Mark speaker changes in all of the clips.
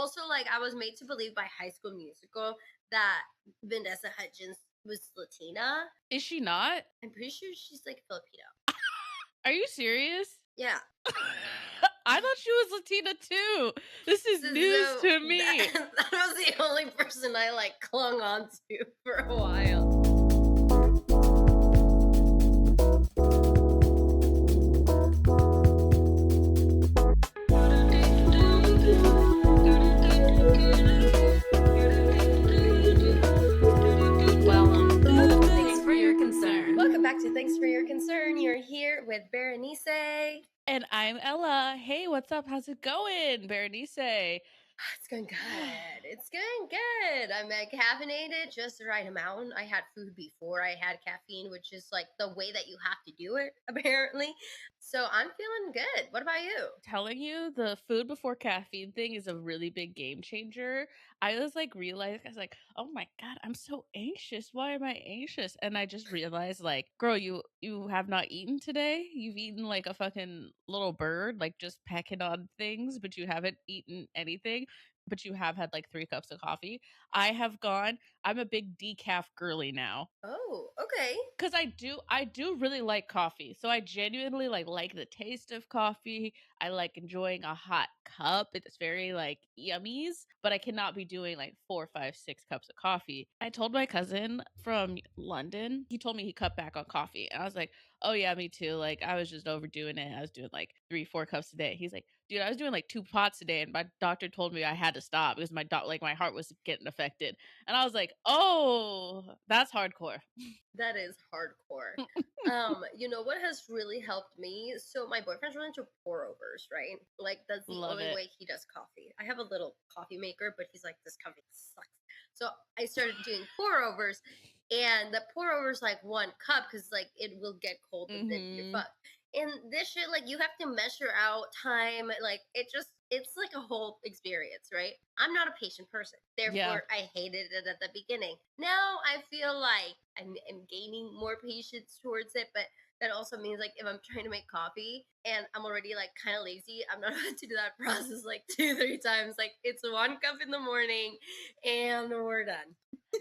Speaker 1: Also, like, I was made to believe by High School Musical that Vanessa Hudgens was Latina.
Speaker 2: Is she not?
Speaker 1: I'm pretty sure she's like Filipino.
Speaker 2: Are you serious?
Speaker 1: Yeah.
Speaker 2: I thought she was Latina too. This is news
Speaker 1: So
Speaker 2: to
Speaker 1: that,
Speaker 2: me.
Speaker 1: that was the only person I like clung on to for a while.
Speaker 3: Thanks for your concern.
Speaker 1: Welcome back to Thanks for Your Concern. You're here with Berenice.
Speaker 2: And I'm Ella. Hey, what's up? How's it going, Berenice?
Speaker 1: It's going good. It's going good. I'm caffeinated just the right amount. I had food before I had caffeine, which is like the way that you have to do it, apparently. So I'm feeling good. What about you?
Speaker 2: Telling you, the food before caffeine thing is a really big game changer. I was like realizing, I was like, oh my god, I'm so anxious. Why am I anxious? And I just realized, like, girl, you have not eaten today. You've eaten like a fucking little bird, like just pecking on things, but you haven't eaten anything. But you have had like 3 cups of coffee. I have gone. I'm a big decaf girly now.
Speaker 1: Oh, okay.
Speaker 2: Cause I do really like coffee. So I genuinely like the taste of coffee. I like enjoying a hot cup. It's very like yummies, but I cannot be doing like 4, 5, 6 cups of coffee. I told my cousin from London, he told me he cut back on coffee. And I was like, oh yeah, me too. Like I was just overdoing it. I was doing like 3, 4 cups a day. He's like, dude, I was doing like 2 pots a day, and my doctor told me I had to stop because my heart was getting affected. And I was like, oh, that's hardcore.
Speaker 1: That is hardcore. You know what has really helped me? So my boyfriend's really into pour overs, right? Like that's the
Speaker 2: Love
Speaker 1: only
Speaker 2: it.
Speaker 1: way he does coffee. I have a little coffee maker, but he's like, this coffee sucks. So I started doing pour overs, and the pour overs like 1 cup because like it will get cold and then you're
Speaker 2: Mhm.
Speaker 1: fucked. And this shit, like you have to measure out time, like it's like a whole experience, right? I'm not a patient person,
Speaker 2: Yeah.
Speaker 1: therefore I hated it at the beginning. Now I feel like I'm gaining more patience towards it, but that also means like if I'm trying to make coffee and I'm already like kind of lazy, I'm not about to do that process like 2, 3 times. Like it's 1 cup in the morning and we're done.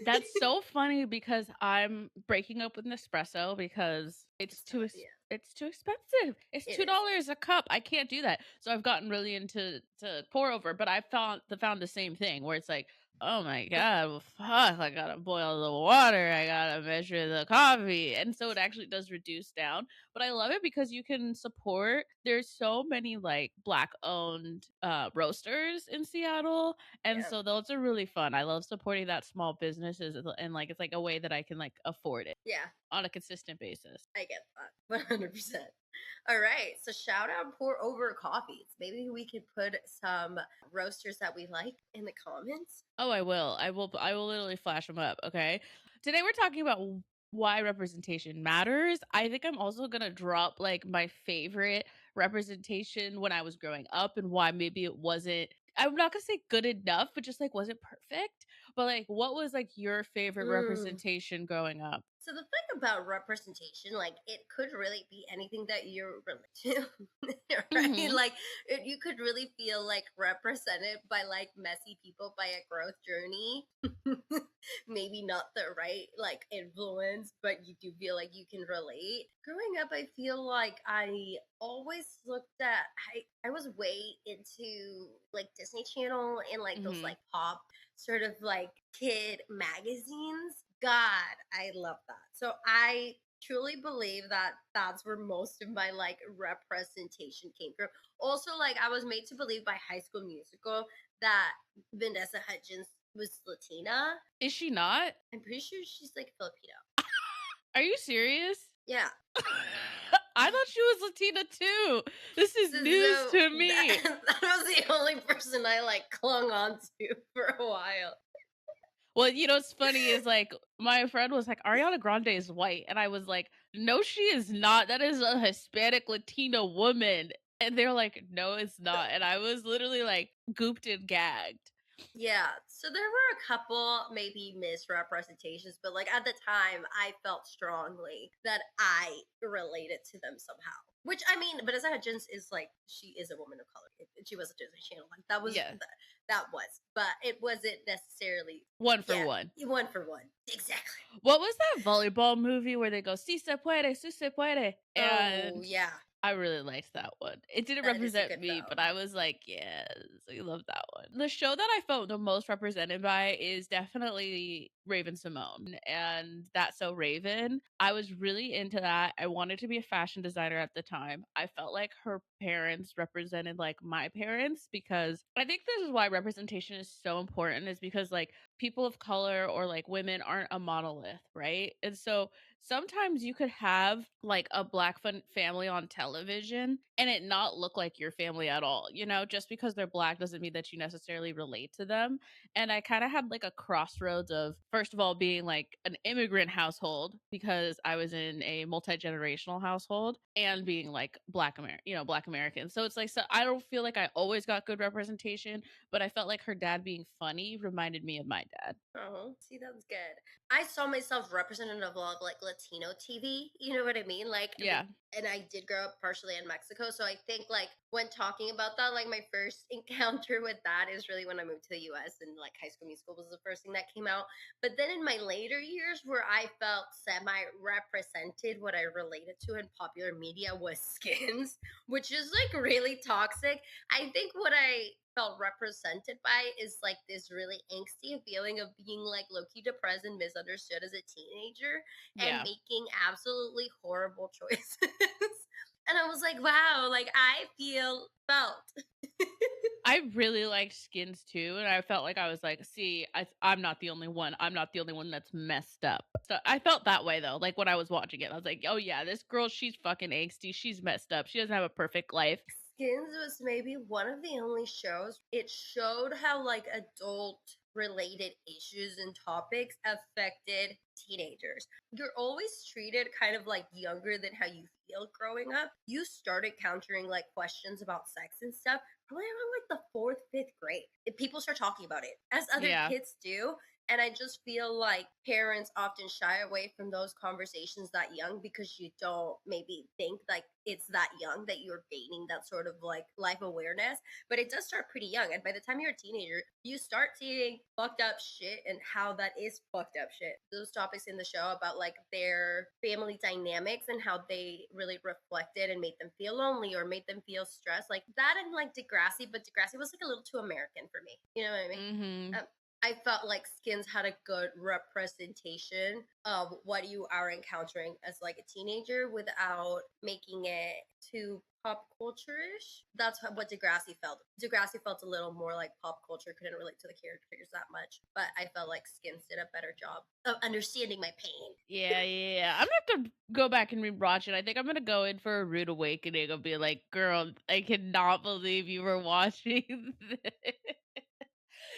Speaker 2: That's so funny because I'm breaking up with Nespresso because
Speaker 1: It's not, yeah,
Speaker 2: it's too expensive. It's
Speaker 1: it
Speaker 2: two
Speaker 1: is.
Speaker 2: dollars a cup. I can't do that. So I've gotten really into to pour over, but I found the same thing where it's like, oh my god, well, fuck, I gotta boil the water, I gotta measure the coffee, and so it actually does reduce down. But I love it because you can support. There's so many like black owned roasters in Seattle, and
Speaker 1: Yeah,
Speaker 2: so those are really fun. I love supporting that small businesses, and like it's like a way that I can like afford it
Speaker 1: yeah,
Speaker 2: on a consistent basis.
Speaker 1: I get that 100%. All right, so shout out pour over coffees. Maybe we could put some roasters that we like in the comments.
Speaker 2: Oh, I will. I will literally flash them up, okay? Today we're talking about why representation matters. I think I'm also going to drop like my favorite representation when I was growing up and why maybe it wasn't, I'm not going to say good enough, but just like wasn't perfect. But like what was like your favorite
Speaker 1: Mm.
Speaker 2: representation growing up?
Speaker 1: So the thing about representation, like it could really be anything that you're related to, right?
Speaker 2: Mhm.
Speaker 1: Like you could really feel like represented by like messy people by a growth journey. Maybe not the right like influence, but you do feel like you can relate. Growing up, I feel like I always looked at I was way into like Disney Channel and like those
Speaker 2: Mhm.
Speaker 1: like pop sort of like kid magazines. God, I love that. So I truly believe that that's where most of my like representation came from. Also, like I was made to believe by High School Musical that Vanessa Hudgens was Latina.
Speaker 2: Is she not?
Speaker 1: I'm pretty sure she's like Filipino.
Speaker 2: Are you serious?
Speaker 1: Yeah.
Speaker 2: I thought she was Latina too. This is news
Speaker 1: So
Speaker 2: to
Speaker 1: that,
Speaker 2: me.
Speaker 1: that was the only person I like clung on to for a while.
Speaker 2: Well, what's funny is like my friend was like, Ariana Grande is white. And I was like, no, she is not. That is a Hispanic Latina woman. And they're like, no, it's not. And I was literally like gooped and gagged.
Speaker 1: Yeah, so there were a couple maybe misrepresentations, but like at the time, I felt strongly that I related to them somehow. Which I mean, Vanessa Hudgens is like, she is a woman of color. She was a Disney Channel, like that was
Speaker 2: Yeah.
Speaker 1: that was, but it wasn't necessarily
Speaker 2: One for
Speaker 1: yeah
Speaker 2: one.
Speaker 1: one for one exactly.
Speaker 2: What was that volleyball movie where they go, si se puede, si se puede?
Speaker 1: Oh
Speaker 2: And
Speaker 1: yeah,
Speaker 2: I really liked that one. It didn't
Speaker 1: that is a
Speaker 2: represent
Speaker 1: good
Speaker 2: me, but
Speaker 1: film.
Speaker 2: I was like, yes, I love that one. The show that I felt the most represented by is definitely Raven Simone and That's So Raven. I was really into that. I wanted to be a fashion designer at the time. I felt like her parents represented like my parents, because I think this is why representation is so important, is because like people of color or like women aren't a monolith, right? And so sometimes you could have like a black family on television and it not look like your family at all. You know, just because they're black doesn't mean that you necessarily relate to them. And I kind of had like a crossroads of, first of all, being like an immigrant household because I was in a multi-generational household, and being like black American. So it's like, so I don't feel like I always got good representation, but I felt like her dad being funny reminded me of my dad.
Speaker 1: Oh, see, that's good. I saw myself represented of a lot of like Latino TV. You know what I mean? Like,
Speaker 2: Yeah.
Speaker 1: and I did grow up partially in Mexico, so I think like when talking about that, like my first encounter with that is really when I moved to the U.S. and like High School Musical was the first thing that came out. But then in my later years, where I felt semi-represented, what I related to in popular media was Skins, which is like really toxic. I think what I felt represented by is like this really angsty feeling of being like low-key depressed and misunderstood as a teenager and
Speaker 2: Yeah.
Speaker 1: making absolutely horrible choices. And I was like, wow, like I feel felt.
Speaker 2: I really liked Skins too, and I felt like I was like, see, I'm not the only one. I'm not the only one that's messed up. So I felt that way though. Like when I was watching it, I was like, oh yeah, this girl, she's fucking angsty. She's messed up. She doesn't have a perfect life.
Speaker 1: Skins was maybe one of the only shows it showed how like adult related issues and topics affected teenagers. You're always treated kind of like younger than how you feel growing up. You started countering like questions about sex and stuff probably around like the fourth, fifth grade. If people start talking about it, as other
Speaker 2: Yeah.
Speaker 1: kids do. And I just feel like parents often shy away from those conversations that young because you don't maybe think like it's that young that you're gaining that sort of like life awareness. But it does start pretty young. And by the time you're a teenager, you start seeing fucked up shit and how that is fucked up shit. Those topics in the show about like their family dynamics and how they really reflected and made them feel lonely or made them feel stressed. Like that and like Degrassi, but Degrassi was like a little too American for me. You know what I mean?
Speaker 2: Mm-hmm.
Speaker 1: I felt like Skins had a good representation of what you are encountering as like a teenager without making it too pop culture-ish. That's what Degrassi felt. Degrassi felt a little more like pop culture, couldn't relate to the characters that much, but I felt like Skins did a better job of understanding my pain.
Speaker 2: Yeah. I'm gonna have to go back and rewatch it. I think I'm gonna go in for a rude awakening. I'll be like, girl, I cannot believe you were watching this.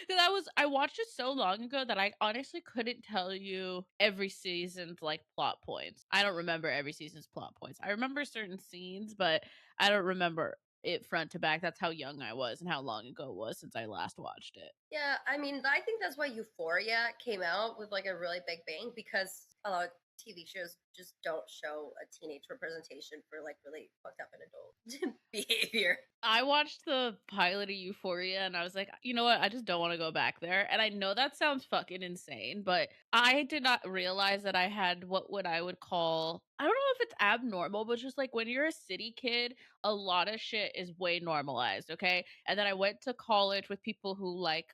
Speaker 2: Because I watched it so long ago that I honestly couldn't tell you every season's like plot points. I don't remember every season's plot points. I remember certain scenes, but I don't remember it front to back. That's how young I was and how long ago it was since I last watched it.
Speaker 1: Yeah, I mean, I think that's why Euphoria came out with like a really big bang because a lot of TV shows just don't show a teenage representation for like really fucked up and adult behavior.
Speaker 2: I watched the pilot of Euphoria and I was like, you know what? I just don't want to go back there. And I know that sounds fucking insane, but I did not realize that I had what I would call, I don't know if it's abnormal, but just like when you're a city kid, a lot of shit is way normalized, okay? And then I went to college with people who like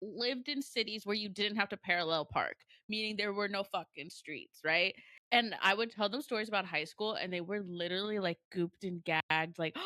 Speaker 2: lived in cities where you didn't have to parallel park, meaning there were no fucking streets, right? And I would tell them stories about high school and they were literally like gooped and gagged, like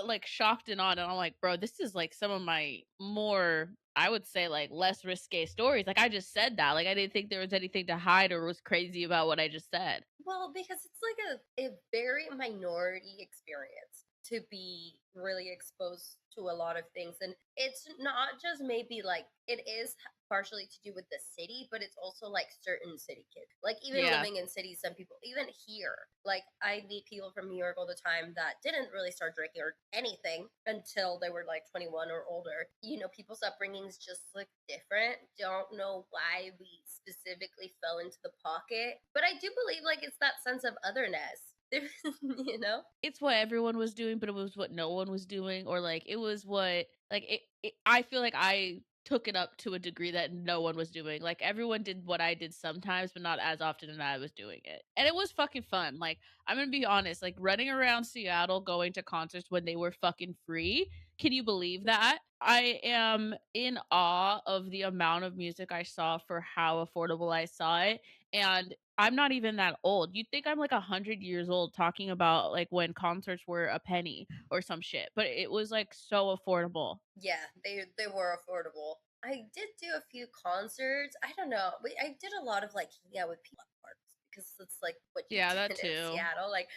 Speaker 2: like shocked and awed. And I'm like, bro, this is like some of my more, I would say, like less risque stories. Like I just said that. Like I didn't think there was anything to hide or was crazy about what I just said.
Speaker 1: Well, because it's like a very minority experience to be really exposed to a lot of things. And it's not just maybe like it is partially to do with the city, but it's also like certain city kids. Like even
Speaker 2: Yeah.
Speaker 1: living in cities, some people, even here, like I meet people from New York all the time that didn't really start drinking or anything until they were like 21 or older. You know, people's upbringings just look different. Don't know why we specifically fell into the pocket, but I do believe like it's that sense of otherness. you know?
Speaker 2: It's what everyone was doing, but it was what no one was doing, or like it was what like I feel like I took it up to a degree that no one was doing. Like everyone did what I did sometimes, but not as often as I was doing it. And it was fucking fun. Like I'm gonna be honest, like running around Seattle going to concerts when they were fucking free. Can you believe that? I am in awe of the amount of music I saw for how affordable I saw it. And I'm not even that old. You'd think I'm like 100 years old talking about like when concerts were a penny or some shit, but it was like so affordable.
Speaker 1: Yeah, they were affordable. I did do a few concerts. I don't know. I did a lot of like hanging out with people at parks because it's like what you
Speaker 2: Yeah, that
Speaker 1: did in
Speaker 2: too.
Speaker 1: Seattle. Like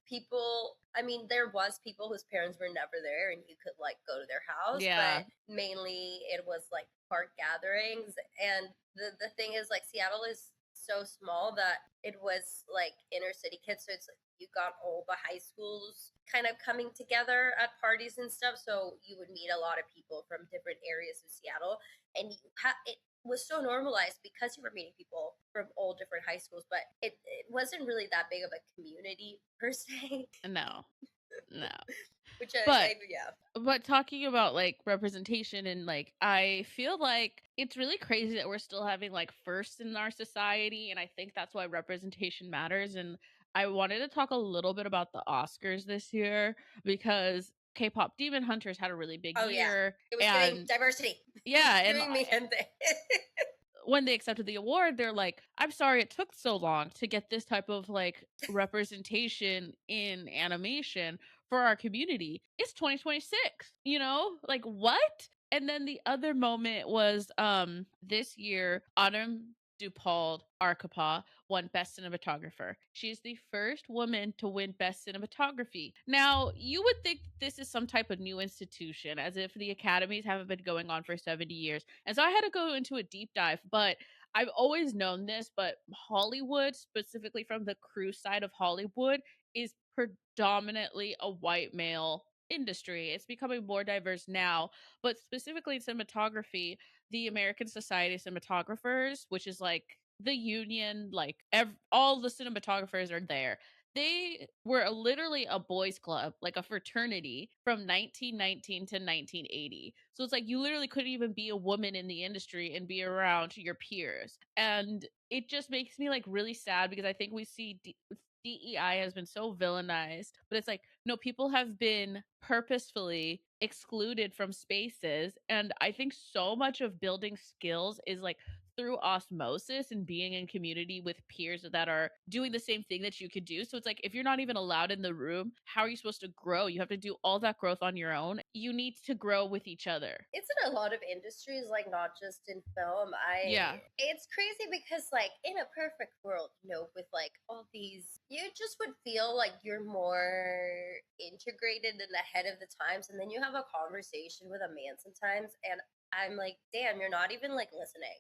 Speaker 1: people, I mean, there was people whose parents were never there, and you could like go to their house,
Speaker 2: Yeah.
Speaker 1: but mainly it was like park gatherings. And the thing is, like Seattle is so small that it was like inner city kids, so it's like you got all the high schools kind of coming together at parties and stuff. So you would meet a lot of people from different areas of Seattle, and it was so normalized because you were meeting people from all different high schools, but it wasn't really that big of a community per se.
Speaker 2: No. No.
Speaker 1: Which
Speaker 2: But
Speaker 1: yeah.
Speaker 2: talking about like representation, and like I feel like it's really crazy that we're still having like firsts in our society, and I think that's why representation matters. And I wanted to talk a little bit about the Oscars this year because K-pop Demon Hunters had a really big
Speaker 1: Oh yeah,
Speaker 2: year,
Speaker 1: it was giving
Speaker 2: and
Speaker 1: diversity. It was
Speaker 2: yeah, and
Speaker 1: giving me gente.
Speaker 2: when they accepted the award, they're like, "I'm sorry it took so long to get this type of like representation in animation for our community. It's 2026, you know? Like what?" And then the other moment was this year Autumn Dupont Arcapa won Best Cinematographer. She's the first woman to win Best Cinematography. Now, you would think this is some type of new institution, as if the academies haven't been going on for 70 years. And so I had to go into a deep dive, but I've always known this, but Hollywood, specifically from the crew side of Hollywood, is predominantly a white male industry. It's becoming more diverse now, but specifically in cinematography, the American Society of Cinematographers, which is like the union, like all the cinematographers are there. They were literally a boys club, like a fraternity from 1919 to 1980. So it's like you literally couldn't even be a woman in the industry and be around your peers. And it just makes me like really sad because I think we see DEI has been so villainized, but it's like, no, people have been purposefully excluded from spaces. And I think so much of building skills is like through osmosis and being in community with peers that are doing the same thing that you could do. So it's like if you're not even allowed in the room, how are you supposed to grow? You have to do all that growth on your own. You need to grow with each other.
Speaker 1: It's in a lot of industries, like not just in film.
Speaker 2: Yeah.
Speaker 1: It's crazy because like in a perfect world, with like all these, you just would feel like you're more integrated and ahead of the times, and then you have a conversation with a man sometimes, and I'm like, damn, you're not even like listening.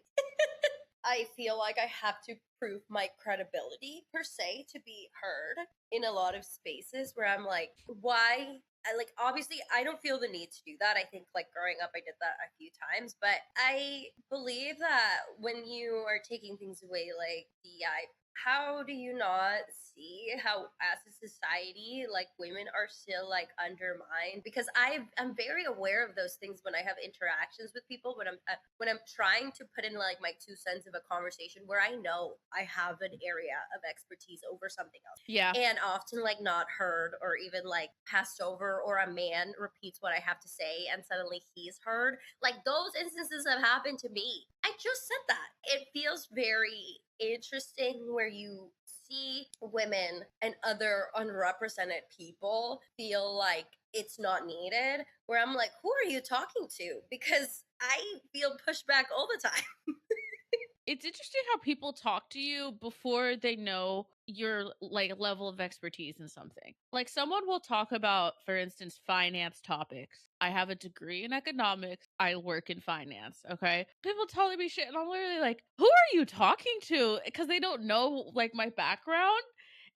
Speaker 1: I feel like I have to prove my credibility per se to be heard in a lot of spaces where I'm like, why? I like obviously I don't feel the need to do that. I think like growing up I did that a few times, but I believe that when you are taking things away like DI, how do you not see how as a society like women are still like undermined? Because I'm very aware of those things when I have interactions with people, when I'm trying to put in like my 2 cents of a conversation where I know I have an area of expertise over something else,
Speaker 2: Yeah.
Speaker 1: and often like not heard or even like passed over, or a man repeats what I have to say and suddenly he's heard. Like those instances have happened to me. I just said that. It feels very interesting where you see women and other unrepresented people feel like it's not needed, where I'm like, who are you talking to? Because I feel pushback all the time.
Speaker 2: It's interesting how people talk to you before they know your like level of expertise in something. Like someone will talk about, for instance, finance topics. I have a degree in economics. I work in finance. Okay. People telling me shit and I'm literally like, who are you talking to? Because they don't know like my background.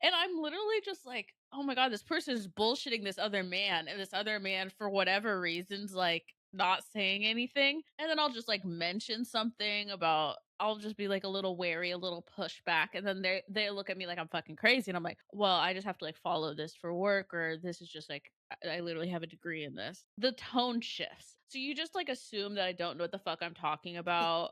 Speaker 2: And I'm literally just like, oh my God, this person is bullshitting this other man. And this other man, for whatever reasons, like not saying anything. And then I'll just like mention something about I'll just be like a little wary, a little pushback, and then they look at me like I'm fucking crazy, and I'm like, well, I just have to like follow this for work, or this is just like I literally have a degree in this. The tone shifts, so you just like assume that I don't know what the fuck I'm talking about.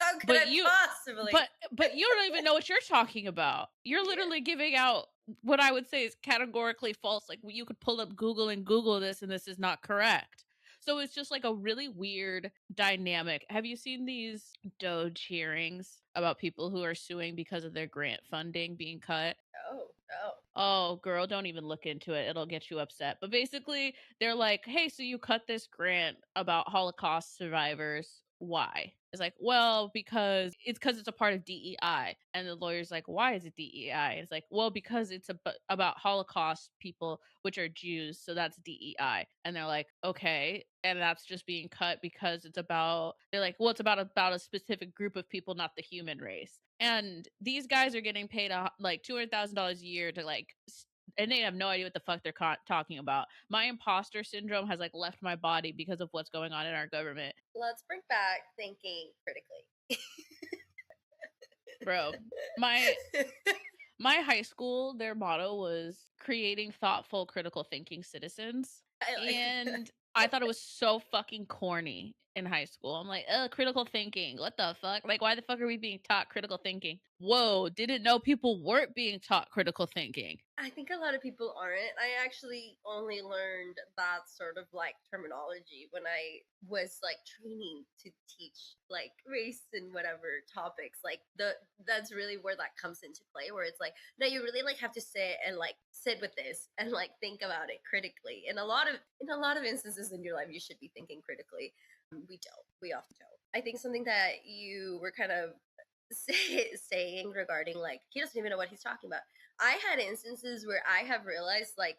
Speaker 1: How could
Speaker 2: But
Speaker 1: I
Speaker 2: you
Speaker 1: possibly?
Speaker 2: but you don't even know what you're talking about. You're
Speaker 1: Yeah.
Speaker 2: literally giving out what I would say is categorically false. Like you could pull up Google and Google this and this is not correct. So it's just like a really weird dynamic. Have you seen these Doge hearings about people who are suing because of their grant funding being cut?
Speaker 1: Oh, no.
Speaker 2: Oh, girl, don't even look into it. It'll get you upset. But basically, they're like, hey, so you cut this grant about Holocaust survivors. Why? It's like, well, because it's a part of DEI. And the lawyer's like, why is it DEI? It's like, well, because it's about Holocaust people, which are Jews. So that's DEI. And they're like, okay. And that's just being cut because they're like, well, it's about a specific group of people, not the human race. And these guys are getting paid like $200,000 a year to like and they have no idea what the fuck they're talking about. My imposter syndrome has like left my body because of what's going on in our government.
Speaker 1: Let's bring back thinking critically.
Speaker 2: Bro, my high school, their motto was creating thoughtful, critical thinking citizens.
Speaker 1: I like
Speaker 2: And I thought it was so fucking corny in high school. I'm like, critical thinking. What the fuck? Like, why the fuck are we being taught critical thinking? Whoa, didn't know people weren't being taught critical thinking.
Speaker 1: I think a lot of people aren't. I actually only learned that sort of like terminology when I was like training to teach like race and whatever topics. Like that's really where that comes into play, where it's like, no, you really like have to sit with this and like think about it critically. In a lot of instances in your life, you should be thinking critically. We don't. We often don't. I think something that you were kind of saying regarding like he doesn't even know what he's talking about. I had instances where I have realized like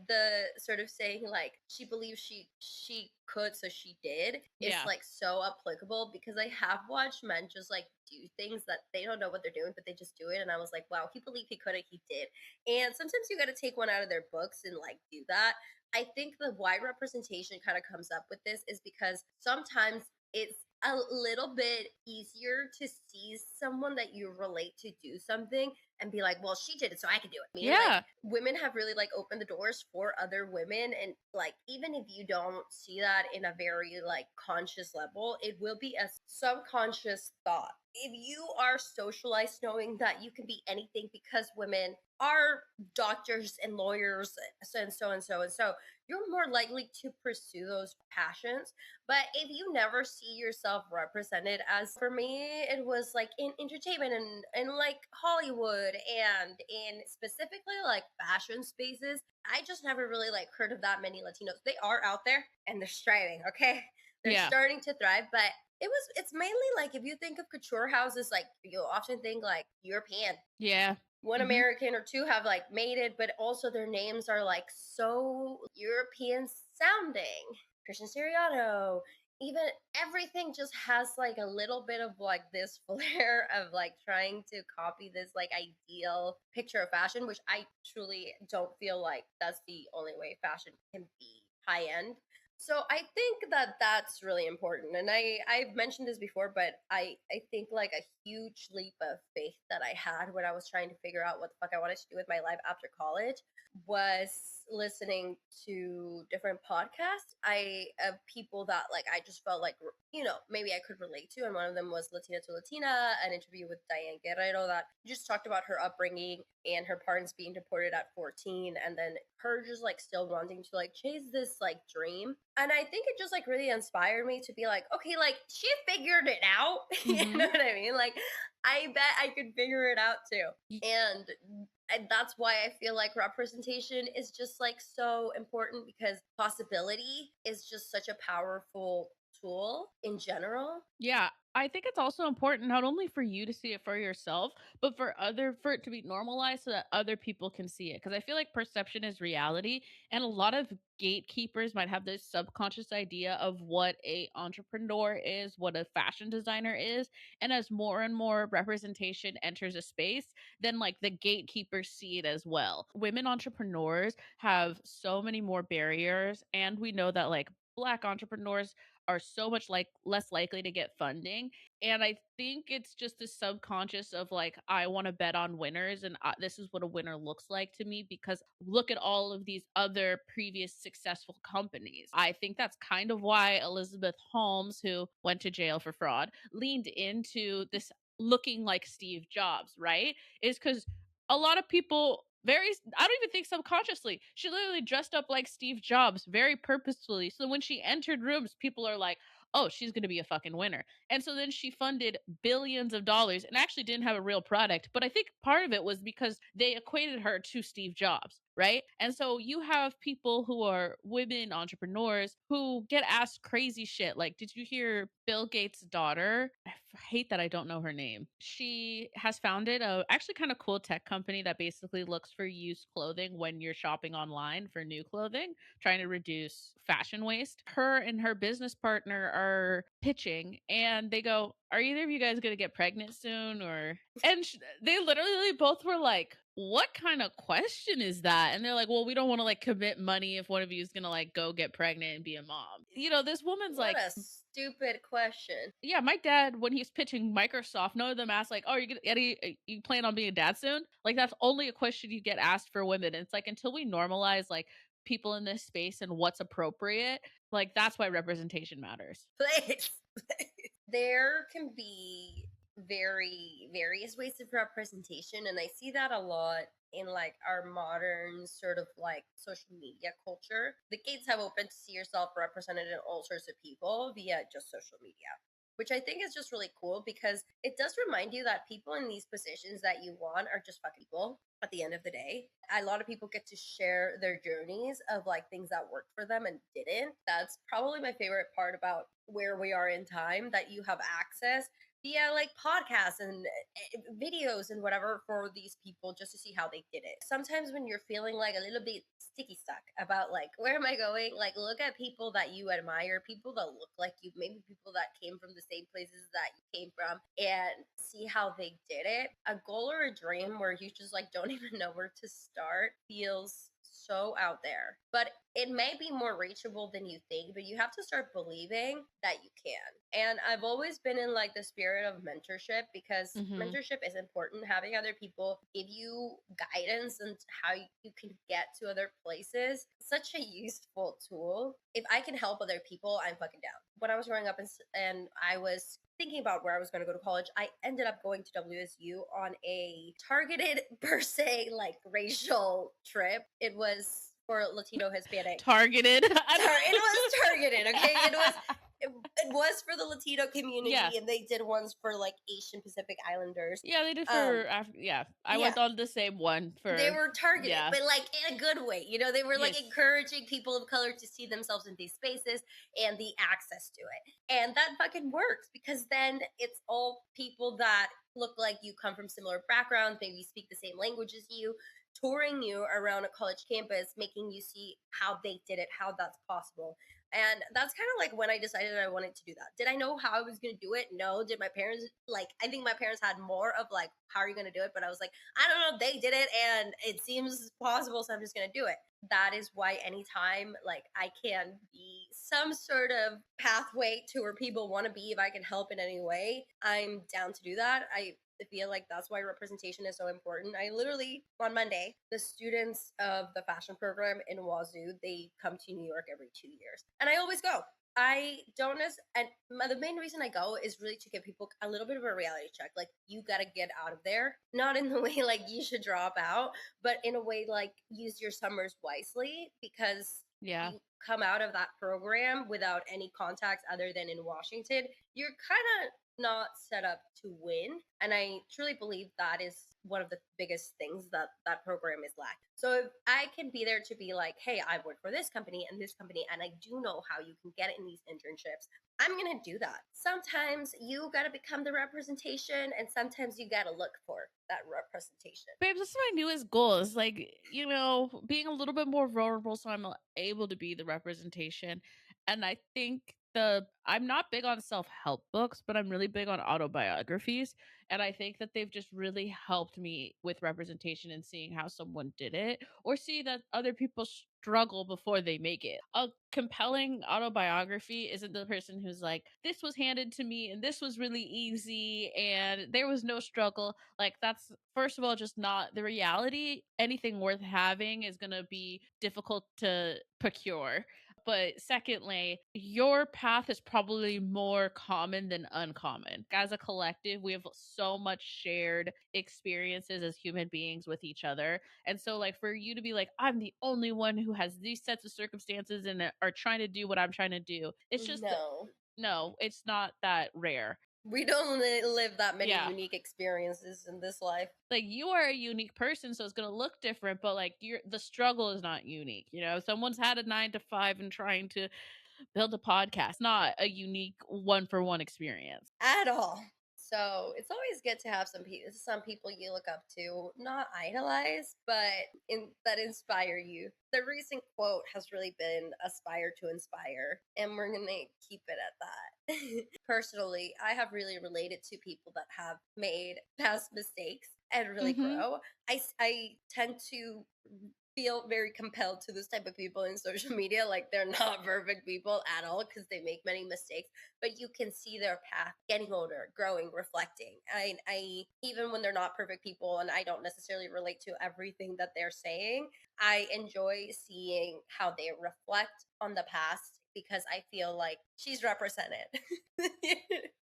Speaker 1: the sort of saying like she believes she could so she did is
Speaker 2: Yeah.
Speaker 1: like so applicable because I have watched men just like do things that they don't know what they're doing but they just do it, and I was like, wow, he believed he could and he did. And sometimes you got to take one out of their books and like do that. I think the wide representation kind of comes up with this is because sometimes it's a little bit easier to see someone that you relate to do something and be like, well, she did it, so I can do it. I mean,
Speaker 2: Yeah.
Speaker 1: like, women have really like opened the doors for other women, and like even if you don't see that in a very like conscious level, it will be a subconscious thought. If you are socialized knowing that you can be anything because women are doctors and lawyers and so and so and so, you're more likely to pursue those passions. But if you never see yourself represented as, for me, it was like in entertainment and like Hollywood and in specifically like fashion spaces, I just never really like heard of that many Latinos. They are out there and they're striving, okay? They're starting to thrive, but it's mainly like if you think of couture houses, like you'll often think like European.
Speaker 2: Yeah.
Speaker 1: One American or two have like made it, but also their names are like so European sounding. Christian Siriano, even everything just has like a little bit of like this flair of like trying to copy this like ideal picture of fashion, which I truly don't feel like that's the only way fashion can be high end. So I think that that's really important, and I've mentioned this before, but I think like a huge leap of faith that I had when I was trying to figure out what the fuck I wanted to do with my life after college was listening to different podcasts. I of people that like I just felt like maybe I could relate to, and one of them was Latina to Latina, an interview with Diane Guerrero that just talked about her upbringing and her parents being deported at 14, and then her just like still wanting to like chase this like dream. And I think it just like really inspired me to be like, okay, like she figured it out. You know what I mean? Like I bet I could figure it out too. And that's why I feel like representation is just like so important, because possibility is just such a powerful tool in general.
Speaker 2: Yeah, I think it's also important not only for you to see it for yourself, but for it to be normalized so that other people can see it. Because I feel like perception is reality, and a lot of gatekeepers might have this subconscious idea of what a entrepreneur is, what a fashion designer is, and as more and more representation enters a space, then like the gatekeepers see it as well. Women entrepreneurs have so many more barriers, and we know that like Black entrepreneurs are so much less likely to get funding. And I think it's just a subconscious of like, I want to bet on winners, and this is what a winner looks like to me because look at all of these other previous successful companies. I think that's kind of why Elizabeth Holmes, who went to jail for fraud, leaned into this looking like Steve Jobs, right? Is because a lot of people I don't even think subconsciously, she literally dressed up like Steve Jobs very purposefully. So when she entered rooms, people are like, oh, she's going to be a fucking winner. And so then she funded billions of dollars and actually didn't have a real product. But I think part of it was because they equated her to Steve Jobs, right? And so you have people who are women entrepreneurs who get asked crazy shit. Like, did you hear Bill Gates' daughter? Hate that I don't know her name. She has founded a actually kind of cool tech company that basically looks for used clothing when you're shopping online for new clothing, trying to reduce fashion waste. Her and her business partner are pitching and they go, are either of you guys going to get pregnant soon? Or, and they literally both were like, what kind of question is that? And they're like, well, we don't want to like commit money if one of you is going to like go get pregnant and be a mom. You know, this woman's
Speaker 1: What
Speaker 2: like,
Speaker 1: a stupid question.
Speaker 2: yeah, my dad, when he's pitching Microsoft, none of them ask like, "Oh, Eddie, you plan on being a dad soon?" Like that's only a question you get asked for women. And it's like until we normalize like people in this space and what's appropriate, like that's why representation matters.
Speaker 1: Please. There can be various ways of representation, and I see that a lot in like our modern sort of like social media culture. The gates have opened to see yourself represented in all sorts of people via just social media, which I think is just really cool because it does remind you that people in these positions that you want are just fucking people at the end of the day. A lot of people get to share their journeys of like things that worked for them and didn't. That's probably my favorite part about where we are in time, that you have access via like podcasts and videos and whatever for these people just to see how they did it. Sometimes when you're feeling like a little bit sticky stuck about like where am I going, like look at people that you admire, people that look like you, maybe people that came from the same places that you came from, and see how they did it. A goal or a dream where you just like don't even know where to start feels so out there, but it may be more reachable than you think, but you have to start believing that you can. And I've always been in like the spirit of mentorship because mentorship is important. Having other people give you guidance and how you can get to other places, such a useful tool. If I can help other people, I'm fucking down. When I was growing up and I was thinking about where I was going to go to college, I ended up going to WSU on a targeted per se like racial trip. It was for Latino Hispanic.
Speaker 2: Targeted.
Speaker 1: It was targeted, okay? It was for the Latino community,
Speaker 2: Yes.
Speaker 1: and they did ones for like Asian Pacific Islanders.
Speaker 2: Yeah, they did for I went on the same one for.
Speaker 1: They were targeted,
Speaker 2: yeah.
Speaker 1: but like in a good way. You know, they were like
Speaker 2: Yes.
Speaker 1: encouraging people of color to see themselves in these spaces and the access to it. And that fucking works because then it's all people that look like you, come from similar backgrounds, maybe speak the same language as you, touring you around a college campus, making you see how they did it, how that's possible. And that's kind of like when I decided I wanted to do that. Did I know how I was going to do it? No. Did my parents, like, I think my parents had more of like, how are you going to do it? But I was like, I don't know. They did it and it seems possible. So I'm just going to do it. That is why anytime like I can be some sort of pathway to where people want to be, if I can help in any way, I'm down to do that. I feel like that's why representation is so important. I literally, on Monday, the students of the fashion program in Wazoo, they come to New York every 2 years. And I always go. I don't and the main reason I go is really to give people a little bit of a reality check. Like, you gotta get out of there. Not in the way like you should drop out, but in a way like use your summers wisely, because you come out of that program without any contacts other than in Washington. You're kind of not set up to win. And I truly believe that is one of the biggest things that that program is lack. So if I can be there to be like, hey, I work for this company and this company, and I do know how you can get in these internships, I'm going to do that. Sometimes you got to become the representation, and sometimes you got to look for that representation.
Speaker 2: Babes, that's my newest goal is like, you know, being a little bit more vulnerable so I'm able to be the representation. And I think I'm not big on self-help books, but I'm really big on autobiographies. And I think that they've just really helped me with representation and seeing how someone did it or see that other people struggle before they make it. A compelling autobiography isn't the person who's like, this was handed to me and this was really easy and there was no struggle. Like, that's first of all just not the reality. Anything worth having is going to be difficult to procure. But secondly, your path is probably more common than uncommon. As a collective, we have so much shared experiences as human beings with each other. And so, like, for you to be like, I'm the only one who has these sets of circumstances and are trying to do what I'm trying to do, it's just, no, it's not that rare.
Speaker 1: We don't live that many
Speaker 2: Yeah.
Speaker 1: unique experiences in this life.
Speaker 2: Like, you are a unique person, so it's gonna look different, but like the struggle is not unique. You know, someone's had a 9 to 5 and trying to build a podcast, not a unique one for one experience.
Speaker 1: At all. So it's always good to have some people you look up to, not idolize, but that inspire you. The recent quote has really been aspire to inspire, and we're going to keep it at that. Personally, I have really related to people that have made past mistakes and really grow. I tend to feel very compelled to this type of people in social media. Like, they're not perfect people at all because they make many mistakes, but you can see their path getting older, growing, reflecting. I even when they're not perfect people and I don't necessarily relate to everything that they're saying, I enjoy seeing how they reflect on the past because I feel like she's represented.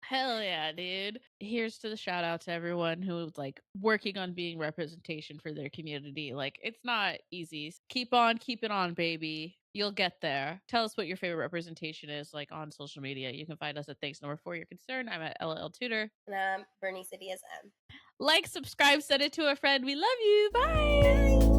Speaker 2: Hell yeah, dude. Here's to the shout out to everyone who's like working on being representation for their community. Like, it's not easy. Keep on keeping on, baby. You'll get there. Tell us what your favorite representation is, like, on social media. You can find us at Thanks Number 4 Your Concern. I'm at Ella Tutor.
Speaker 1: And I'm Berenice and Ella.
Speaker 2: Like, subscribe, send it to a friend. We love you. Bye.